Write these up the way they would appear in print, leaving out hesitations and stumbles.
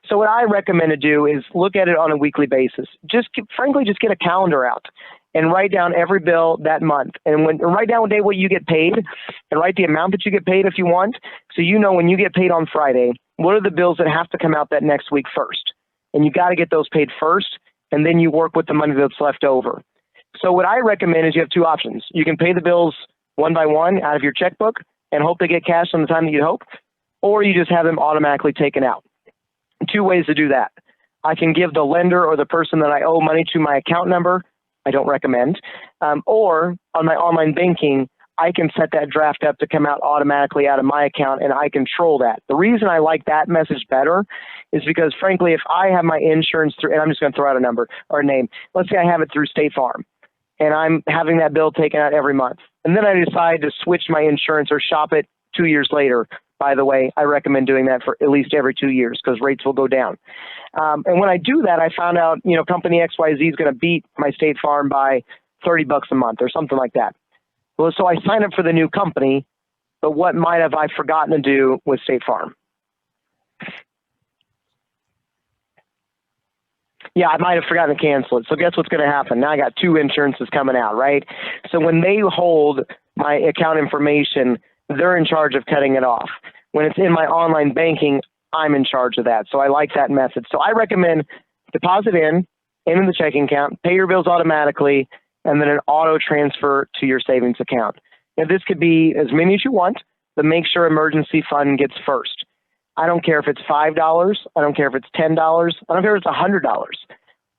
So what I recommend to do is look at it on a weekly basis. Frankly, just get a calendar out and write down every bill that month. And write down what day what you get paid and write the amount that you get paid if you want. So you know when you get paid on Friday, what are the bills that have to come out that next week first? And you got to get those paid first, and then you work with the money that's left over. So what I recommend is you have two options. You can pay the bills one by one out of your checkbook and hope they get cashed on the time that you hope, or you just have them automatically taken out. Two ways to do that. I can give the lender or the person that I owe money to my account number. I don't recommend. Or on my online banking, I can set that draft up to come out automatically out of my account, and I control that. The reason I like that message better is because, frankly, if I have my insurance through, and I'm just going to throw out a number or a name. Let's say I have it through State Farm, and I'm having that bill taken out every month. And then I decide to switch my insurance or shop it 2 years later. By the way, I recommend doing that for at least every 2 years because rates will go down. And when I do that, I found out, company XYZ is going to beat my State Farm by $30 a month or something like that. Well, so I sign up for the new company, but what might have I forgotten to do with State Farm? Yeah, I might have forgotten to cancel it. So guess what's going to happen? Now I got two insurances coming out, right? So when they hold my account information, they're in charge of cutting it off. When it's in my online banking, I'm in charge of that. So I like that method. So I recommend deposit in the checking account, pay your bills automatically, and then an auto transfer to your savings account. Now, this could be as many as you want, but make sure emergency fund gets first. I don't care if it's $5. I don't care if it's $10. I don't care if it's $100.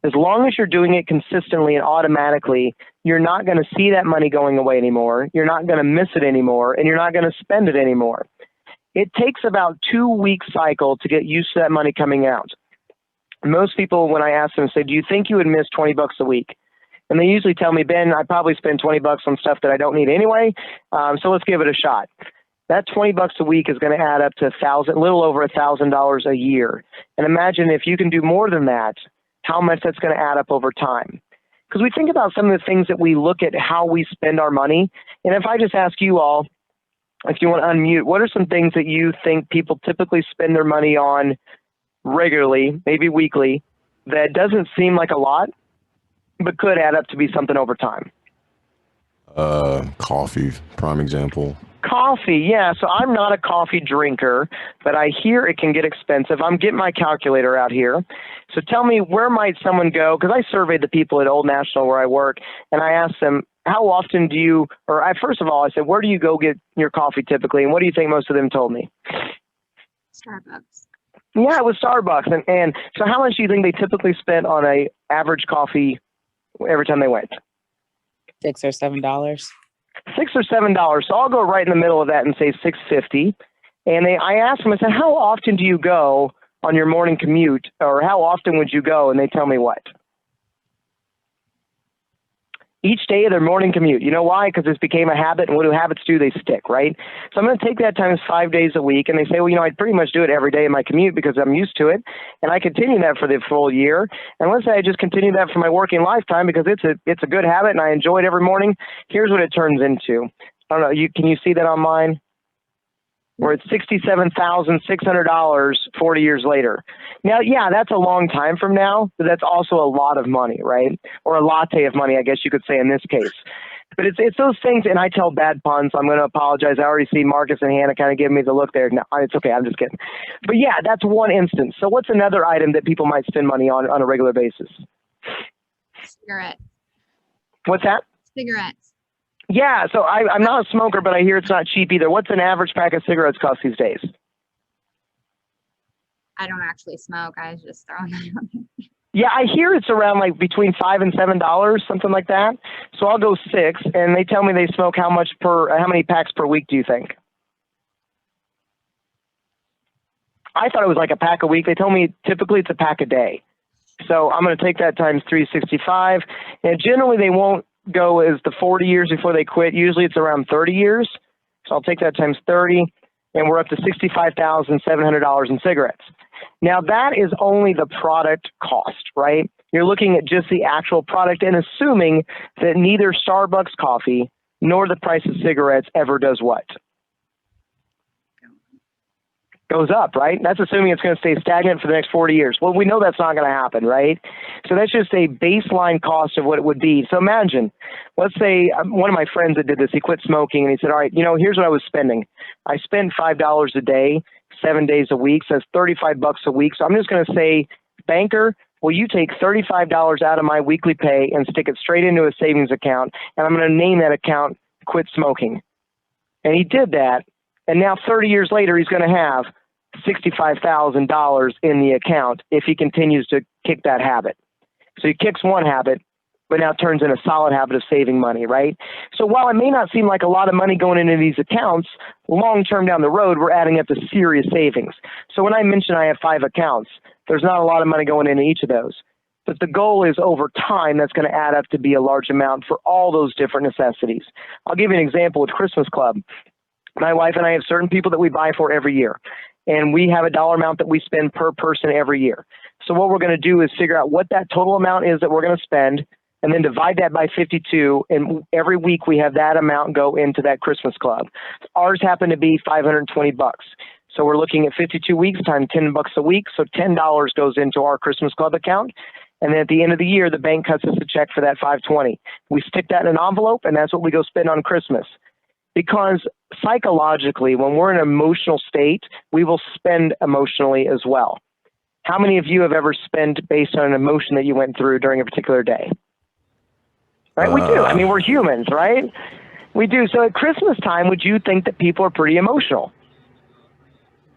As long as you're doing it consistently and automatically, you're not going to see that money going away anymore. You're not going to miss it anymore, and you're not going to spend it anymore. It takes about 2-week cycle to get used to that money coming out. Most people, when I ask them, say, do you think you would miss $20 a week? And they usually tell me, Ben, I probably spend $20 on stuff that I don't need anyway, so let's give it a shot. That $20 a week is going to add up to a little over $1,000 a year. And imagine if you can do more than that, how much that's going to add up over time. Because we think about some of the things that we look at how we spend our money. And if I just ask you all, if you want to unmute, what are some things that you think people typically spend their money on regularly, maybe weekly, that doesn't seem like a lot, but could add up to be something over time? Coffee, prime example. Coffee, yeah. So I'm not a coffee drinker, but I hear it can get expensive. I'm getting my calculator out here. So tell me, where might someone go? Because I surveyed the people at Old National where I work, and I asked them, how often do you, first of all, I said, where do you go get your coffee typically? And what do you think most of them told me? Starbucks. Yeah, it was Starbucks. And so how much do you think they typically spent on a average coffee every time they went? $6 or $7. $6 or $7. So I'll go right in the middle of that and say $6.50. And I asked them, I said, how often do you go on your morning commute, or how often would you go? And they tell me what? Each day of their morning commute. You know why? Because this became a habit, and what do habits do? They stick, right? So I'm going to take that times 5 days a week, and they say, well, I pretty much do it every day in my commute because I'm used to it, and I continue that for the full year. And let's say I just continue that for my working lifetime because it's a good habit, and I enjoy it every morning. Here's what it turns into. I don't know. Can you see that on mine? Where it's $67,600 40 years later. Now, yeah, that's a long time from now, but that's also a lot of money, right? Or a latte of money, I guess you could say in this case. But it's those things, and I tell bad puns. I'm going to apologize. I already see Marcus and Hannah kind of giving me the look there. No, it's okay. I'm just kidding. But yeah, that's one instance. So what's another item that people might spend money on a regular basis? Cigarettes. What's that? Cigarettes. Yeah, so I'm not a smoker, but I hear it's not cheap either. What's an average pack of cigarettes cost these days? I don't actually smoke. I was just throwing that out there. Yeah, I hear it's around like between $5 and $7, something like that. So I'll go 6, and they tell me they smoke how many packs per week do you think? I thought it was like a pack a week. They told me typically it's a pack a day. So I'm going to take that times 365, and generally they won't go as the 40 years before they quit. Usually it's around 30 years. So I'll take that times 30, and we're up to $65,700 in cigarettes. Now that is only the product cost, right? You're looking at just the actual product and assuming that neither Starbucks coffee nor the price of cigarettes ever does what? goes up, right? That's assuming it's going to stay stagnant for the next 40 years. Well, we know that's not going to happen, right? So that's just a baseline cost of what it would be. So imagine, let's say one of my friends that did this, he quit smoking and he said, all right, here's what I was spending. I spent $5 a day, 7 days a week. So that's $35 a week. So I'm just going to say, banker, will you take $35 out of my weekly pay and stick it straight into a savings account? And I'm going to name that account Quit Smoking. And he did that. And now 30 years later, he's going to have $65,000 in the account if he continues to kick that habit. So he kicks one habit, but now turns in a solid habit of saving money, right? So while it may not seem like a lot of money going into these accounts, long term down the road, we're adding up to serious savings. So when I mentioned I have 5 accounts, there's not a lot of money going into each of those. But the goal is over time, that's going to add up to be a large amount for all those different necessities. I'll give you an example with Christmas Club. My wife and I have certain people that we buy for every year, and we have a dollar amount that we spend per person every year. So what we're going to do is figure out what that total amount is that we're going to spend, and then divide that by 52, and every week we have that amount go into that Christmas Club. Ours happen to be $520. So we're looking at 52 weeks times $10 a week, so $10 goes into our Christmas Club account. And then at the end of the year, the bank cuts us a check for that $520. We stick that in an envelope, and that's what we go spend on Christmas. Because psychologically, when we're in an emotional state, we will spend emotionally as well. How many of you have ever spent based on an emotion that you went through during a particular day? Right? We do. I mean, we're humans, right? We do. So at Christmas time, would you think that people are pretty emotional?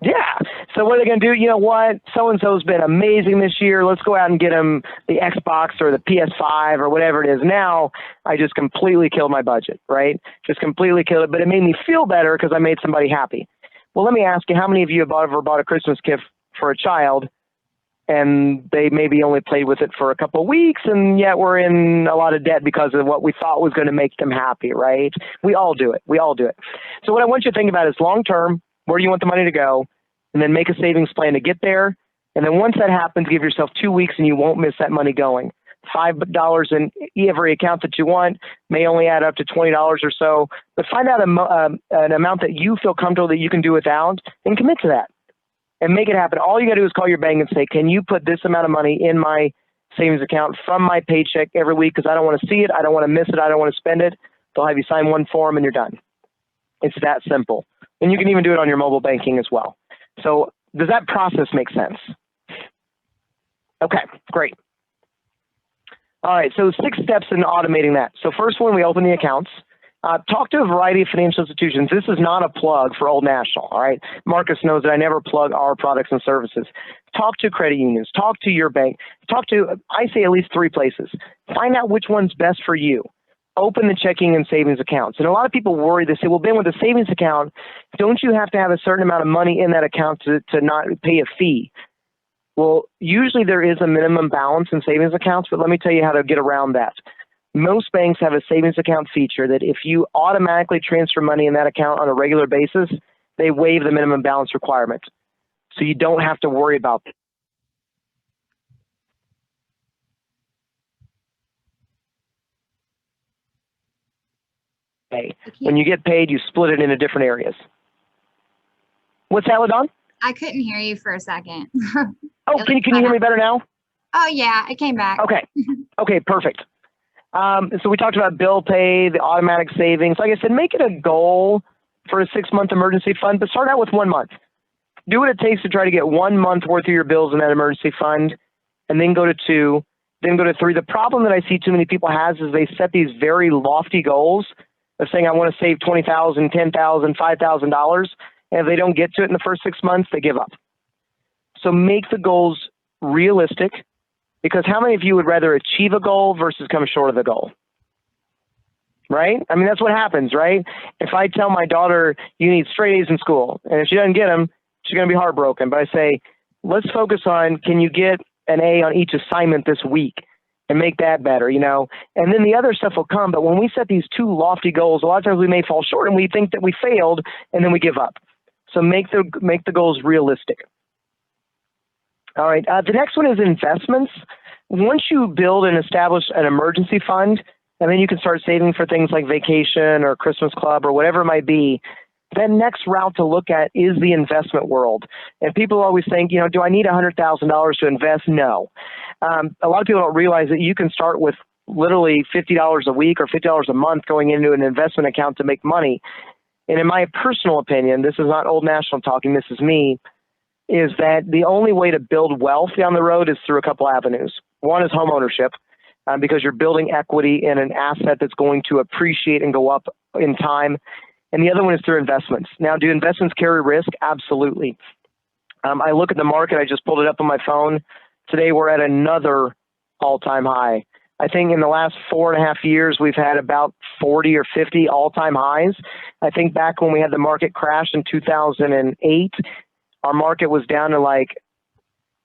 Yeah. So what are they going to do? You know what? So-and-so's been amazing this year. Let's go out and get them the Xbox or the PS5 or whatever it is. Now I just completely killed my budget, right? Just completely killed it. But it made me feel better because I made somebody happy. Well, let me ask you, how many of you have ever bought a Christmas gift for a child and they maybe only played with it for a couple of weeks, and yet we're in a lot of debt because of what we thought was going to make them happy, right? We all do it. We all do it. So what I want you to think about is long-term, where do you want the money to go, and then make a savings plan to get there. And then once that happens, give yourself 2 weeks and you won't miss that money going. $5 in every account that you want may only add up to $20 or so, but find out an amount that you feel comfortable that you can do without and commit to that and make it happen. All you got to do is call your bank and say, can you put this amount of money in my savings account from my paycheck every week, because I don't want to see it, I don't want to miss it, I don't want to spend it. They'll have you sign one form and you're done. It's that simple. And you can even do it on your mobile banking as well. So does that process make sense? Okay, great. All right, so 6 steps in automating that. So first one, we open the accounts. Talk to a variety of financial institutions. This is not a plug for Old National, all right? Marcus knows that I never plug our products and services. Talk to credit unions. Talk to your bank. Talk to, I say, at least 3 places. Find out which one's best for you. Open the checking and savings accounts. And a lot of people worry, they say, well, Ben, with a savings account, don't you have to have a certain amount of money in that account to not pay a fee? Well, usually there is a minimum balance in savings accounts, but let me tell you how to get around that. Most banks have a savings account feature that if you automatically transfer money in that account on a regular basis, they waive the minimum balance requirement. So you don't have to worry about it. When you get paid, you split it into different areas. What's that, LaDon? I couldn't hear you for a second. Oh, can you hear me better now? Oh, yeah, it came back. Okay. Okay, perfect. So we talked about bill pay, the automatic savings. Like I said, make it a goal for a 6-month emergency fund, but start out with 1 month. Do what it takes to try to get 1 month worth of your bills in that emergency fund, and then go to 2, then go to 3. The problem that I see too many people has is they set these very lofty goals of saying, I want to save $20,000, $10,000, $5,000. And if they don't get to it in the first 6 months, they give up. So make the goals realistic, because how many of you would rather achieve a goal versus come short of the goal? Right? I mean, that's what happens, right? If I tell my daughter, you need straight A's in school, and if she doesn't get them, she's going to be heartbroken. But I say, let's focus on, can you get an A on each assignment this week and make that better, you know? And then the other stuff will come. But when we set these too lofty goals, a lot of times we may fall short and we think that we failed, and then we give up. So make the goals realistic. All right. The next one is investments. Once you build and establish an emergency fund, and then you can start saving for things like vacation or Christmas club or whatever it might be, Then next route to look at is the investment world. And people always think, do I need $100,000 to invest? No. A lot of people don't realize that you can start with literally $50 a week or $50 a month going into an investment account to make money. And in my personal opinion, this is not Old National talking, this is me, is that the only way to build wealth down the road is through a couple avenues. One is home ownership, because you're building equity in an asset that's going to appreciate and go up in time. And the other one is through investments. Now, do investments carry risk? Absolutely. I look at the market. I just pulled it up on my phone. Today, we're at another all-time high. I think in the last 4.5 years, we've had about 40 or 50 all-time highs. I think back when we had the market crash in 2008, our market was down to like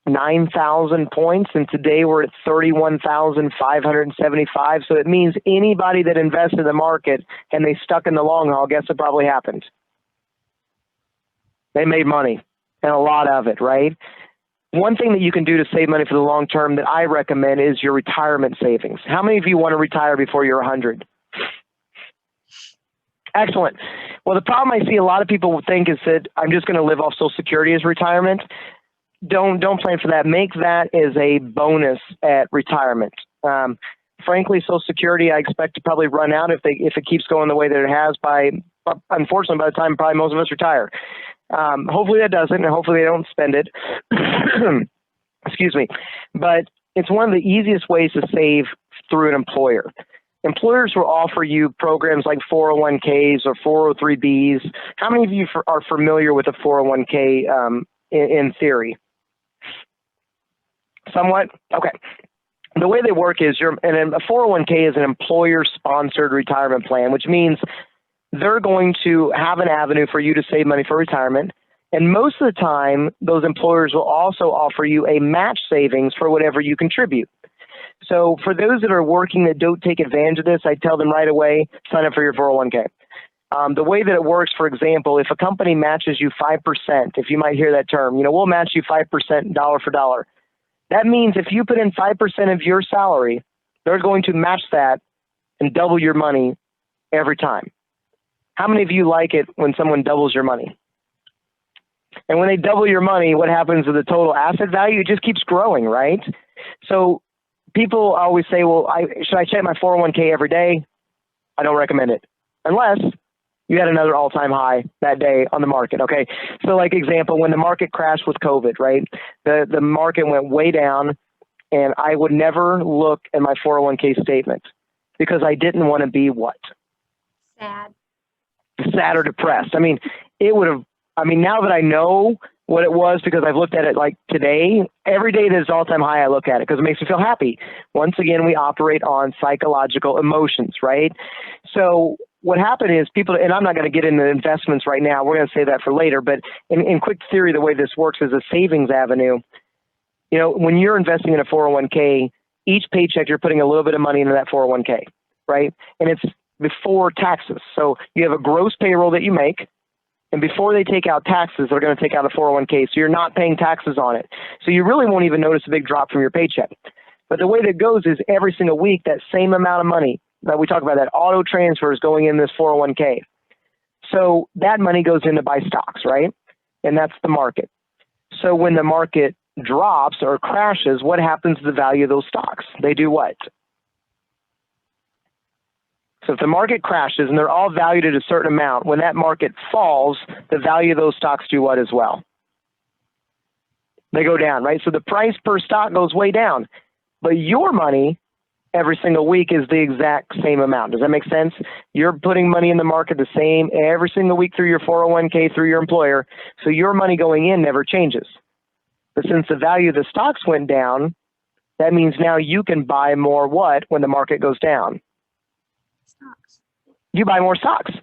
9,000 points, and today we're at 31,575. So it means anybody that invested in the market and they stuck in the long haul, guess what probably happened? They made money, and a lot of it, right? One thing that you can do to save money for the long term that I recommend is your retirement savings. How many of you want to retire before you're 100? Excellent. Well, the problem I see a lot of people think is that I'm just going to live off Social Security as retirement. Don't plan for that. Make that as a bonus at retirement. Frankly, Social Security, I expect to probably run out if it keeps going the way that it has unfortunately, by the time probably most of us retire. Hopefully that doesn't, and hopefully they don't spend it. Excuse me. But it's one of the easiest ways to save through an employer. Employers will offer you programs like 401ks or 403bs. How many of you are familiar with a 401k in theory? Somewhat? Okay. The way they work is a 401k is an employer-sponsored retirement plan, which means they're going to have an avenue for you to save money for retirement. And most of the time, those employers will also offer you a match savings for whatever you contribute. So for those that are working that don't take advantage of this, I tell them right away, sign up for your 401k. The way that it works, for example, if a company matches you 5%, if you might hear that term, we'll match you 5% dollar for dollar. That means if you put in 5% of your salary, they're going to match that and double your money every time. How many of you like it when someone doubles your money? And when they double your money, what happens to the total asset value? It just keeps growing, right? So people always say, well, should I check my 401k every day? I don't recommend it. Unless you had another all-time high that day on the market, okay? So like example, when the market crashed with COVID, right? The market went way down, and I would never look at my 401k statement because I didn't want to be what? Sad or depressed. Now that I know what it was, because I've looked at it like today, every day that is all-time high, I look at it because it makes me feel happy. Once again, we operate on psychological emotions, right? So what happened is people, and I'm not going to get into investments right now, we're going to say that for later, but in quick theory, the way this works is a savings avenue. When you're investing in a 401k, each paycheck, you're putting a little bit of money into that 401k, right? And it's before taxes. So you have a gross payroll that you make, and before they take out taxes, they're going to take out a 401k. So you're not paying taxes on it. So you really won't even notice a big drop from your paycheck. But the way that goes is every single week, that same amount of money that we talk about, that auto transfer is going in this 401k. So that money goes in to buy stocks, right? And that's the market. So when the market drops or crashes, what happens to the value of those stocks? They do what? So if the market crashes and they're all valued at a certain amount, when that market falls, the value of those stocks do what as well? They go down, right? So the price per stock goes way down. But your money every single week is the exact same amount. Does that make sense? You're putting money in the market the same every single week through your 401k, through your employer. So your money going in never changes. But since the value of the stocks went down, that means now you can buy more what when the market goes down? Stocks. You buy more stocks.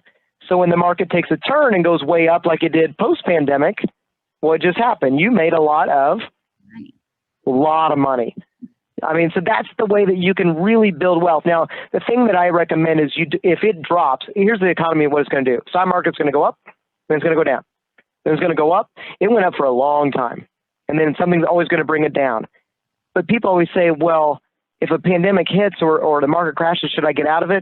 So when the market takes a turn and goes way up like it did post-pandemic, what just happened? You made a lot of money. So that's the way that you can really build wealth. Now, the thing that I recommend is if it drops, here's the economy, what it's going to do. Stock market's going to go up, then it's going to go down. Then it's going to go up. It went up for a long time. And then something's always going to bring it down. But people always say, well, if a pandemic hits or the market crashes, should I get out of it?